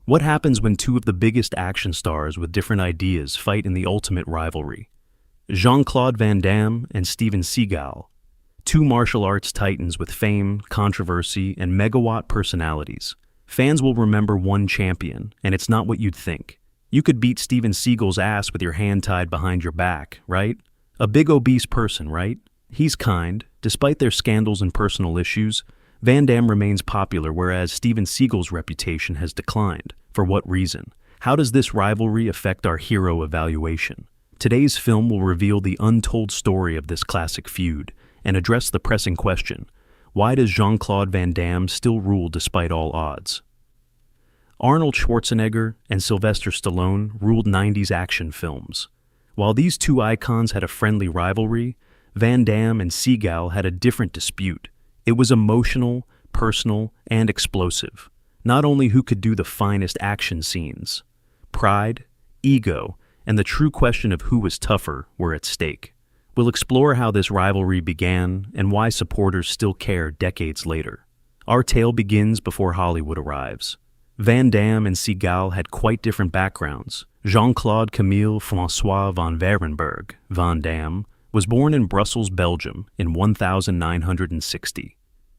What happens when two of the biggest action stars with different ideas fight in the ultimate rivalry? Jean-Claude Van Damme and Steven Seagal, two martial arts titans with fame, controversy, and megawatt personalities. Fans will remember one champion, and it's not what you'd think. You could beat Steven Seagal's ass with your hand tied behind your back, right? A big obese person, right? He's kind. Despite their scandals and personal issues, Van Damme remains popular, whereas Steven Seagal's reputation has declined. For what reason? How does this rivalry affect our hero evaluation? Today's film will reveal the untold story of this classic feud and address the pressing question: why does Jean-Claude Van Damme still rule despite all odds? Arnold Schwarzenegger and Sylvester Stallone ruled 90s action films. While these two icons had a friendly rivalry, Van Damme and Seagal had a different dispute. It was emotional, personal, and explosive. Not only who could do the finest action scenes, pride, ego, and the true question of who was tougher were at stake. We'll explore how this rivalry began and why supporters still care decades later. Our tale begins before Hollywood arrives. Van Damme and Seagal had quite different backgrounds. Jean-Claude Camille François van Werenberg, Van Damme, was born in Brussels, Belgium in 1960.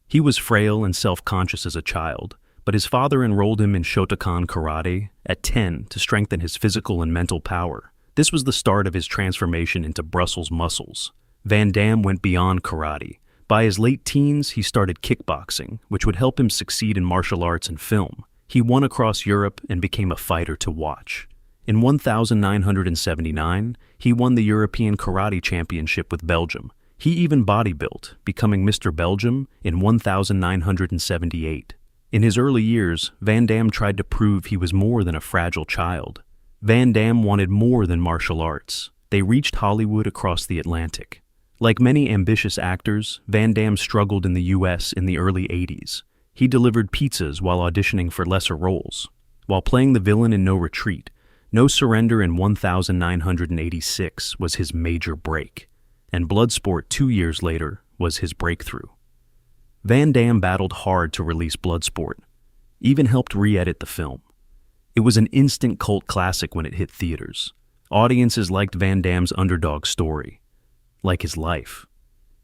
He was frail and self-conscious as a child, but his father enrolled him in Shotokan karate at 10 to strengthen his physical and mental power. This was the start of his transformation into Brussels muscles. Van Damme went beyond karate. By his late teens, he started kickboxing, which would help him succeed in martial arts and film. He won across Europe and became a fighter to watch. In 1979, he won the European Karate Championship with Belgium. He even bodybuilt, becoming Mr. Belgium in 1978. In his early years, Van Damme tried to prove he was more than a fragile child. Van Damme wanted more than martial arts. They reached Hollywood across the Atlantic. Like many ambitious actors, Van Damme struggled in the US in the early 80s. He delivered pizzas while auditioning for lesser roles. While playing the villain in No Retreat, No Surrender in 1986 was his major break, and Bloodsport 2 years later was his breakthrough. Van Damme battled hard to release Bloodsport, even helped re-edit the film. It was an instant cult classic when it hit theaters. Audiences liked Van Damme's underdog story, like his life.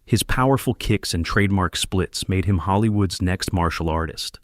His powerful kicks and trademark splits made him Hollywood's next martial artist.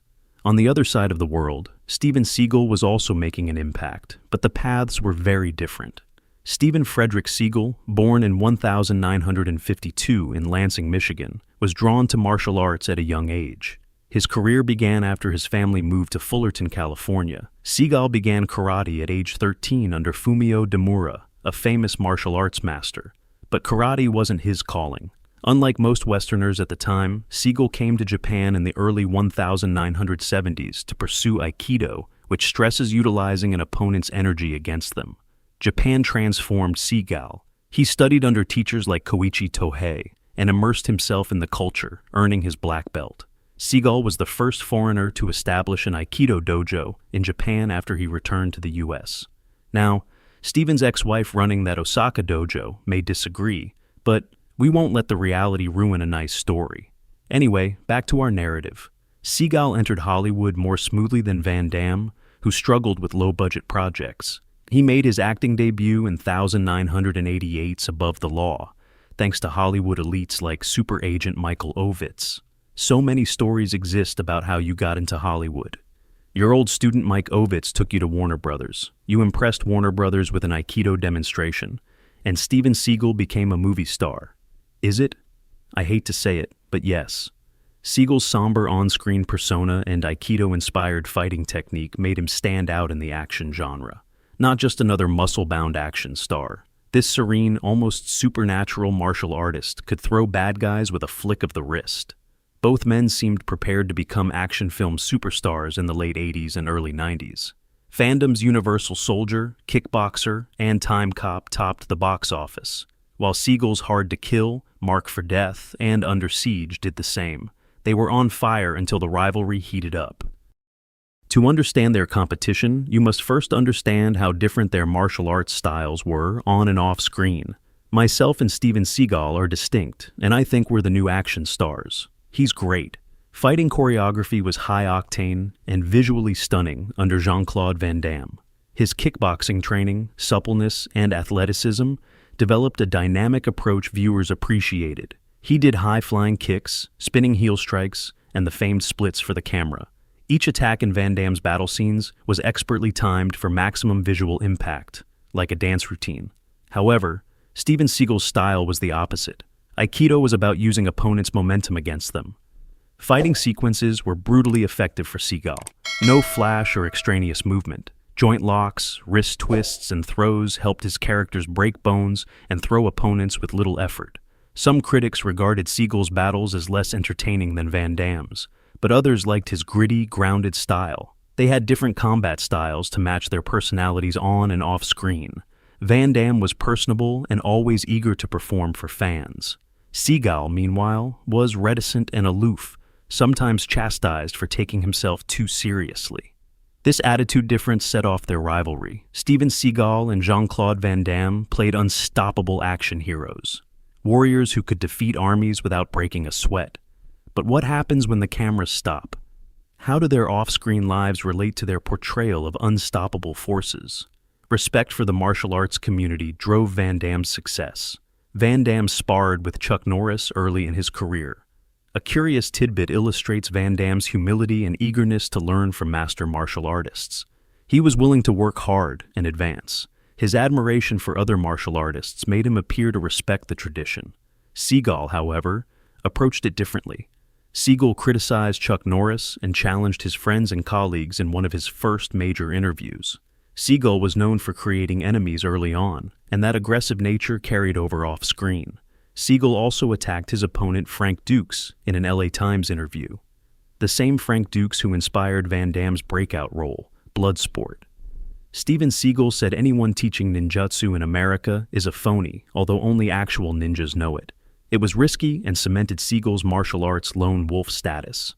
On the other side of the world, Steven Seagal was also making an impact, but the paths were very different. Stephen Frederick Seagal, born in 1952 in Lansing, Michigan, was drawn to martial arts at a young age. His career began after his family moved to Fullerton, California. Seagal began karate at age 13 under Fumio Demura, a famous martial arts master. But karate wasn't his calling. Unlike most Westerners at the time, Seagal came to Japan in the early 1970s to pursue Aikido, which stresses utilizing an opponent's energy against them. Japan transformed Seagal. He studied under teachers like Koichi Tohei and immersed himself in the culture, earning his black belt. Seagal was the first foreigner to establish an Aikido dojo in Japan after he returned to the US. Now, Steven's ex-wife running that Osaka dojo may disagree, but we won't let the reality ruin a nice story. Anyway, back to our narrative. Seagal entered Hollywood more smoothly than Van Damme, who struggled with low-budget projects. He made his acting debut in 1988's Above the Law, thanks to Hollywood elites like super agent Michael Ovitz. So many stories exist about how you got into Hollywood. Your old student Mike Ovitz took you to Warner Brothers. You impressed Warner Brothers with an Aikido demonstration, and Steven Seagal became a movie star. Is it? I hate to say it, but yes. Seagal's somber on-screen persona and Aikido-inspired fighting technique made him stand out in the action genre. Not just another muscle-bound action star. This serene, almost supernatural martial artist could throw bad guys with a flick of the wrist. Both men seemed prepared to become action film superstars in the late 80s and early 90s. Fandom's Universal Soldier, Kickboxer, and Time Cop topped the box office, while Seagal's Hard to Kill, Mark for Death, and Under Siege did the same. They were on fire until the rivalry heated up. To understand their competition, you must first understand how different their martial arts styles were on and off screen. Myself and Steven Seagal are distinct, and I think we're the new action stars. He's great, Fighting choreography was high-octane and visually stunning under Jean-Claude Van Damme. His kickboxing training, suppleness, and athleticism developed a dynamic approach viewers appreciated. He did high-flying kicks, spinning heel strikes, and the famed splits for the camera. Each attack in Van Damme's battle scenes was expertly timed for maximum visual impact, like a dance routine. However, Steven Seagal's style was the opposite. Aikido was about using opponents' momentum against them. Fighting sequences were brutally effective for Seagal. No flash or extraneous movement. Joint locks, wrist twists, and throws helped his characters break bones and throw opponents with little effort. Some critics regarded Seagal's battles as less entertaining than Van Damme's, but others liked his gritty, grounded style. They had different combat styles to match their personalities on and off screen. Van Damme was personable and always eager to perform for fans. Seagal, meanwhile, was reticent and aloof, sometimes chastised for taking himself too seriously. This attitude difference set off their rivalry. Steven Seagal and Jean-Claude Van Damme played unstoppable action heroes, warriors who could defeat armies without breaking a sweat. But what happens when the cameras stop? How do their off-screen lives relate to their portrayal of unstoppable forces? Respect for the martial arts community drove Van Damme's success. Van Damme sparred with Chuck Norris early in his career. A curious tidbit illustrates Van Damme's humility and eagerness to learn from master martial artists. He was willing to work hard and advance. His admiration for other martial artists made him appear to respect the tradition. Seagal, however, approached it differently. Seagal criticized Chuck Norris and challenged his friends and colleagues in one of his first major interviews. Seagal was known for creating enemies early on, and that aggressive nature carried over off-screen. Seagal also attacked his opponent Frank Dukes in an LA Times interview. The same Frank Dukes who inspired Van Damme's breakout role, Bloodsport. Steven Seagal said anyone teaching ninjutsu in America is a phony, although only actual ninjas know it. It was risky and cemented Seagal's martial arts lone wolf status.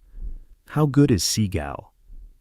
How good is Seagal?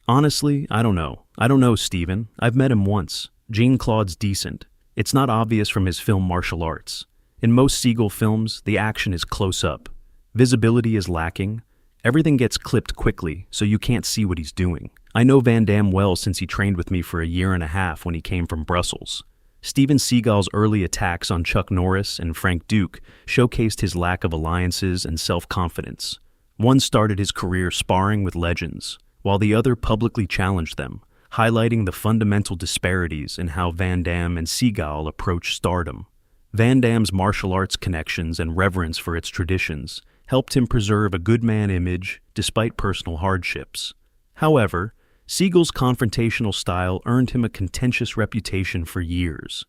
Honestly, I don't know. I don't know, Steven. I've met him once. Jean-Claude's decent. It's not obvious from his film martial arts. In most Seagal films, the action is close up. Visibility is lacking. Everything gets clipped quickly, so you can't see what he's doing. I know Van Damme well since he trained with me for a year and a half when he came from Brussels. Steven Seagal's early attacks on Chuck Norris and Frank Duke showcased his lack of alliances and self-confidence. One started his career sparring with legends, while the other publicly challenged them, highlighting the fundamental disparities in how Van Damme and Seagal approach stardom. Van Damme's martial arts connections and reverence for its traditions helped him preserve a good man image despite personal hardships. However, Seagal's confrontational style earned him a contentious reputation for years.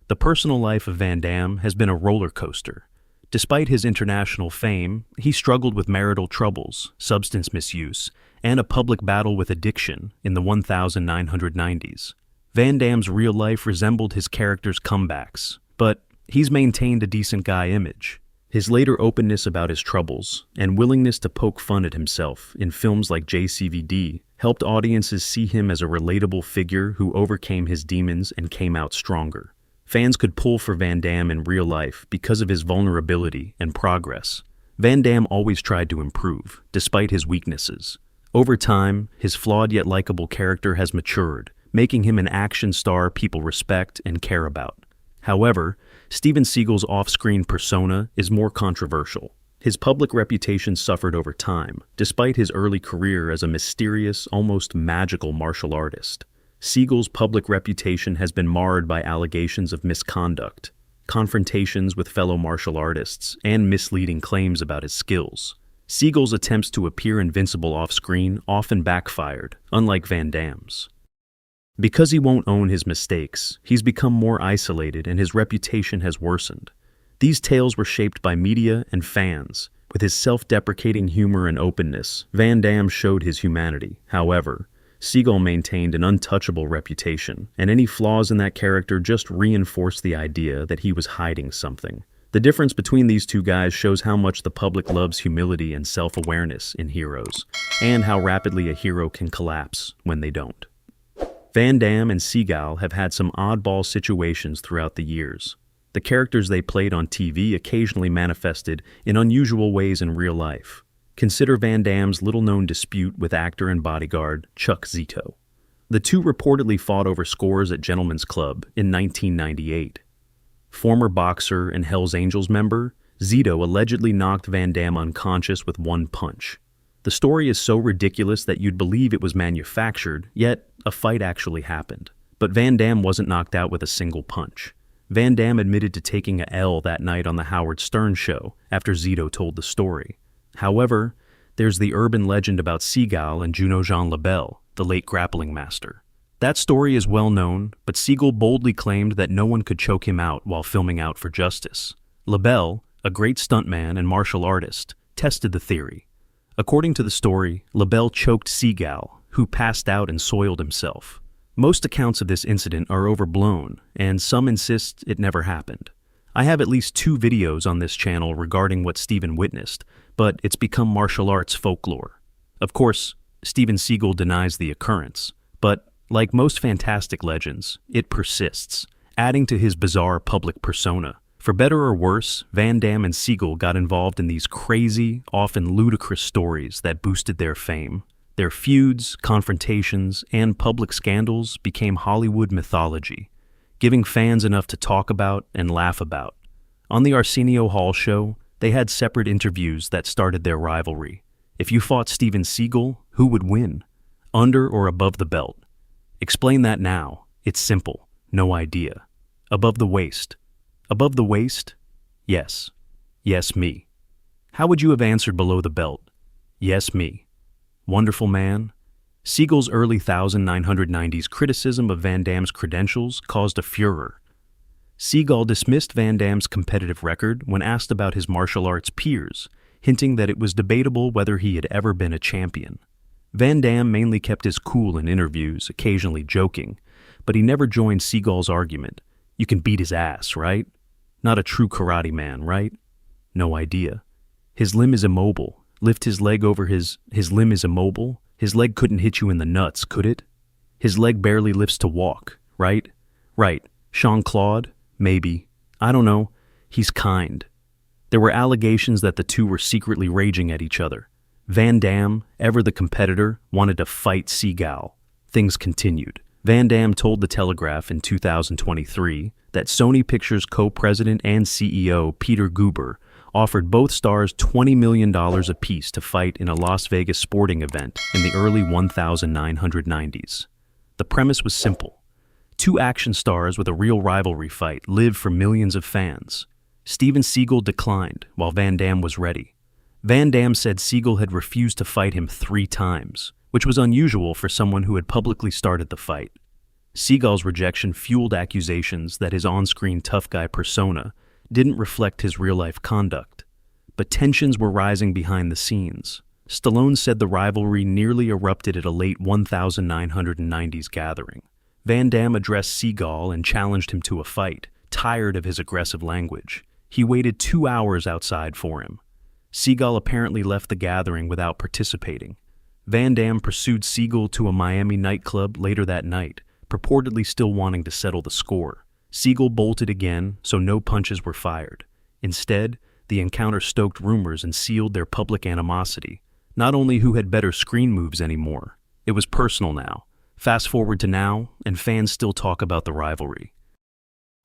The personal life of Van Damme has been a roller coaster. Despite his international fame, he struggled with marital troubles, substance misuse, and a public battle with addiction in the 1990s. Van Damme's real life resembled his character's comebacks, but he's maintained a decent guy image. His later openness about his troubles and willingness to poke fun at himself in films like JCVD helped audiences see him as a relatable figure who overcame his demons and came out stronger. Fans could pull for Van Damme in real life because of his vulnerability and progress. Van Damme always tried to improve, despite his weaknesses. Over time, his flawed yet likable character has matured, making him an action star people respect and care about. However, Steven Seagal's off-screen persona is more controversial. His public reputation suffered over time, despite his early career as a mysterious, almost magical martial artist. Seagal's public reputation has been marred by allegations of misconduct, confrontations with fellow martial artists, and misleading claims about his skills. Seagal's attempts to appear invincible off-screen often backfired, unlike Van Damme's. Because he won't own his mistakes, he's become more isolated and his reputation has worsened. These tales were shaped by media and fans. With his self-deprecating humor and openness, Van Damme showed his humanity. However, Seagal maintained an untouchable reputation, and any flaws in that character just reinforced the idea that he was hiding something. The difference between these two guys shows how much the public loves humility and self-awareness in heroes, and how rapidly a hero can collapse when they don't. Van Damme and Seagal have had some oddball situations throughout the years. The characters they played on TV occasionally manifested in unusual ways in real life. Consider Van Damme's little-known dispute with actor and bodyguard Chuck Zito. The two reportedly fought over scores at Gentlemen's Club in 1998. Former boxer and Hells Angels member, Zito allegedly knocked Van Damme unconscious with one punch. The story is so ridiculous that you'd believe it was manufactured, yet a fight actually happened. But Van Damme wasn't knocked out with a single punch. Van Damme admitted to taking a L that night on the Howard Stern show after Zito told the story. However, there's the urban legend about Seagal and Juno Jean Labelle, the late grappling master. That story is well known, but Seagal boldly claimed that no one could choke him out while filming Out for Justice. Labelle, a great stuntman and martial artist, tested the theory. According to the story, Labelle choked Seagal, who passed out and soiled himself. Most accounts of this incident are overblown, and some insist it never happened. I have at least 2 videos on this channel regarding what Steven witnessed, but it's become martial arts folklore. Of course, Steven Seagal denies the occurrence, but like most fantastic legends, it persists, adding to his bizarre public persona. For better or worse, Van Damme and Seagal got involved in these crazy, often ludicrous stories that boosted their fame. Their feuds, confrontations, and public scandals became Hollywood mythology, giving fans enough to talk about and laugh about. On the Arsenio Hall show, they had separate interviews that started their rivalry. If you fought Steven Seagal, who would win? Under or above the belt? Explain that now. It's simple. No idea. Above the waist. Above the waist? Yes. Yes, me. How would you have answered below the belt? Yes, me. Wonderful man. Seagal's early 1990s criticism of Van Damme's credentials caused a furor. Seagal dismissed Van Damme's competitive record when asked about his martial arts peers, hinting that it was debatable whether he had ever been a champion. Van Damme mainly kept his cool in interviews, occasionally joking, but he never joined Seagal's argument. You can beat his ass, right? Not a true karate man, right? No idea. His limb is immobile. Lift his leg over his limb is immobile. His leg couldn't hit you in the nuts, could it? His leg barely lifts to walk, right? Right. Jean-Claude? Maybe. I don't know. He's kind. There were allegations that the two were secretly raging at each other. Van Damme, ever the competitor, wanted to fight Seagal. Things continued. Van Damme told The Telegraph in 2023 that Sony Pictures co-president and CEO Peter Guber offered both stars $20 million apiece to fight in a Las Vegas sporting event in the early 1990s. The premise was simple. 2 action stars with a real rivalry fight lived for millions of fans. Steven Seagal declined, while Van Damme was ready. Van Damme said Seagal had refused to fight him 3 times, which was unusual for someone who had publicly started the fight. Seagal's rejection fueled accusations that his on-screen tough guy persona didn't reflect his real-life conduct. But tensions were rising behind the scenes. Stallone said the rivalry nearly erupted at a late 1990s gathering. Van Damme addressed Seagal and challenged him to a fight, tired of his aggressive language. He waited 2 hours outside for him. Seagal apparently left the gathering without participating. Van Damme pursued Seagal to a Miami nightclub later that night, purportedly still wanting to settle the score. Seagal bolted again, so no punches were fired. Instead, the encounter stoked rumors and sealed their public animosity. Not only who had better screen moves anymore, it was personal now. Fast forward to now, and fans still talk about the rivalry.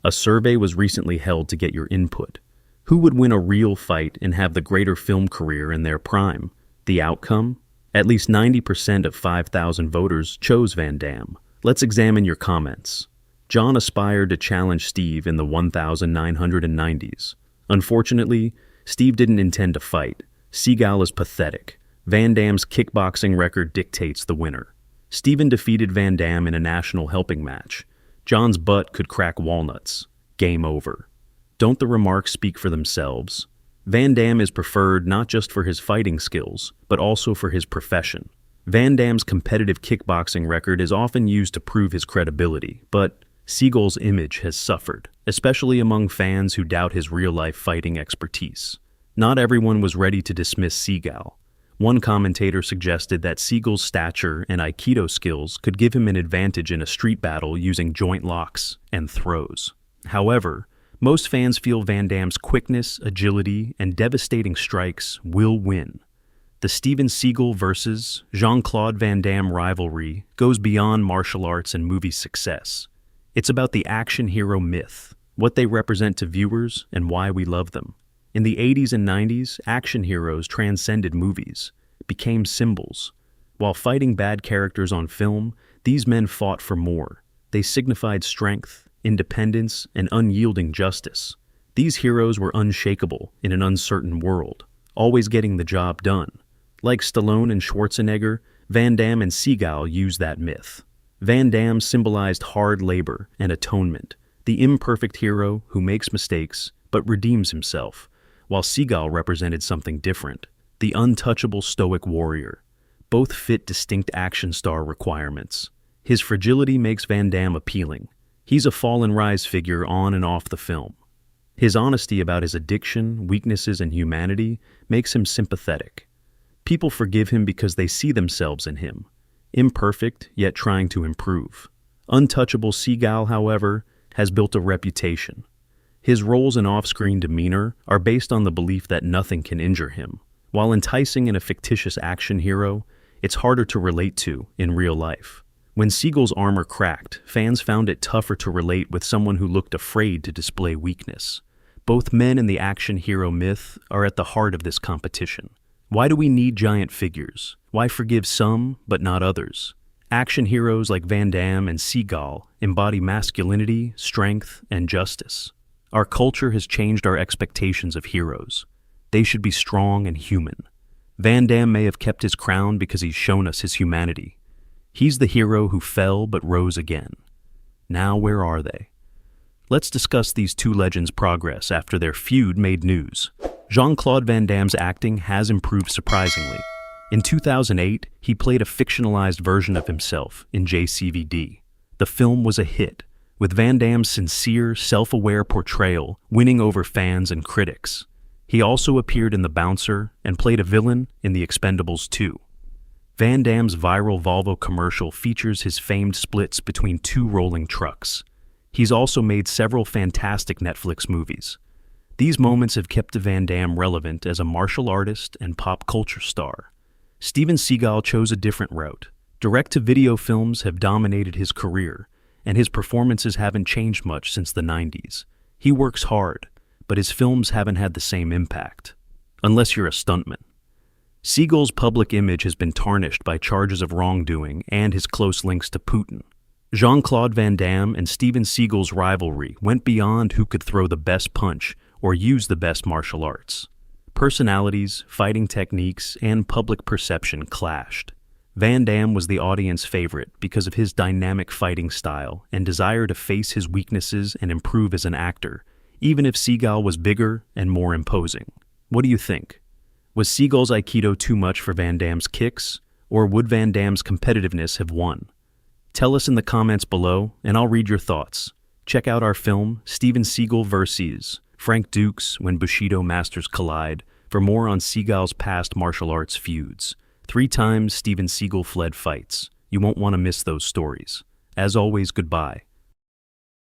A survey was recently held to get your input. Who would win a real fight and have the greater film career in their prime? The outcome? At least 90% of 5,000 voters chose Van Damme. Let's examine your comments. John aspired to challenge Steve in the 1990s. Unfortunately, Steve didn't intend to fight. Seagal is pathetic. Van Damme's kickboxing record dictates the winner. Steven defeated Van Damme in a national helping match. John's butt could crack walnuts. Game over. Don't the remarks speak for themselves? Van Damme is preferred not just for his fighting skills, but also for his profession. Van Damme's competitive kickboxing record is often used to prove his credibility, but Seagal's image has suffered, especially among fans who doubt his real-life fighting expertise. Not everyone was ready to dismiss Seagal. One commentator suggested that Seagal's stature and Aikido skills could give him an advantage in a street battle using joint locks and throws. However, most fans feel Van Damme's quickness, agility, and devastating strikes will win. The Steven Seagal versus Jean-Claude Van Damme rivalry goes beyond martial arts and movie success. It's about the action hero myth, what they represent to viewers, and why we love them. In the 80s and 90s, action heroes transcended movies, became symbols. While fighting bad characters on film, these men fought for more. They signified strength, independence, and unyielding justice. These heroes were unshakable in an uncertain world, always getting the job done. Like Stallone and Schwarzenegger, Van Damme and Seagal used that myth. Van Damme symbolized hard labor and atonement, the imperfect hero who makes mistakes but redeems himself, while Seagal represented something different, the untouchable stoic warrior. Both fit distinct action star requirements. His fragility makes Van Damme appealing. He's a fall and rise figure on and off the film. His honesty about his addiction, weaknesses, and humanity makes him sympathetic. People forgive him because they see themselves in him. Imperfect, yet trying to improve. Untouchable Seagal, however, has built a reputation. His roles and off-screen demeanor are based on the belief that nothing can injure him. While enticing in a fictitious action hero, it's harder to relate to in real life. When Seagal's armor cracked, fans found it tougher to relate with someone who looked afraid to display weakness. Both men in the action hero myth are at the heart of this competition. Why do we need giant figures? Why forgive some, but not others? Action heroes like Van Damme and Seagal embody masculinity, strength, and justice. Our culture has changed our expectations of heroes. They should be strong and human. Van Damme may have kept his crown because he's shown us his humanity. He's the hero who fell but rose again. Now where are they? Let's discuss these two legends' progress after their feud made news. Jean-Claude Van Damme's acting has improved surprisingly. In 2008, he played a fictionalized version of himself in JCVD. The film was a hit, with Van Damme's sincere, self-aware portrayal winning over fans and critics. He also appeared in The Bouncer and played a villain in The Expendables 2. Van Damme's viral Volvo commercial features his famed splits between two rolling trucks. He's also made several fantastic Netflix movies. These moments have kept Van Damme relevant as a martial artist and pop culture star. Steven Seagal chose a different route. Direct-to-video films have dominated his career, and his performances haven't changed much since the 90s. He works hard, but his films haven't had the same impact. Unless you're a stuntman. Seagal's public image has been tarnished by charges of wrongdoing and his close links to Putin. Jean-Claude Van Damme and Steven Seagal's rivalry went beyond who could throw the best punch or use the best martial arts. Personalities, fighting techniques, and public perception clashed. Van Damme was the audience favorite because of his dynamic fighting style and desire to face his weaknesses and improve as an actor, even if Seagal was bigger and more imposing. What do you think? Was Seagal's Aikido too much for Van Damme's kicks, or would Van Damme's competitiveness have won? Tell us in the comments below, and I'll read your thoughts. Check out our film, Steven Seagal vs. Frank Dukes, When Bushido Masters Collide, for more on Seagal's past martial arts feuds. 3 times Steven Seagal fled fights. You won't want to miss those stories. As always, goodbye.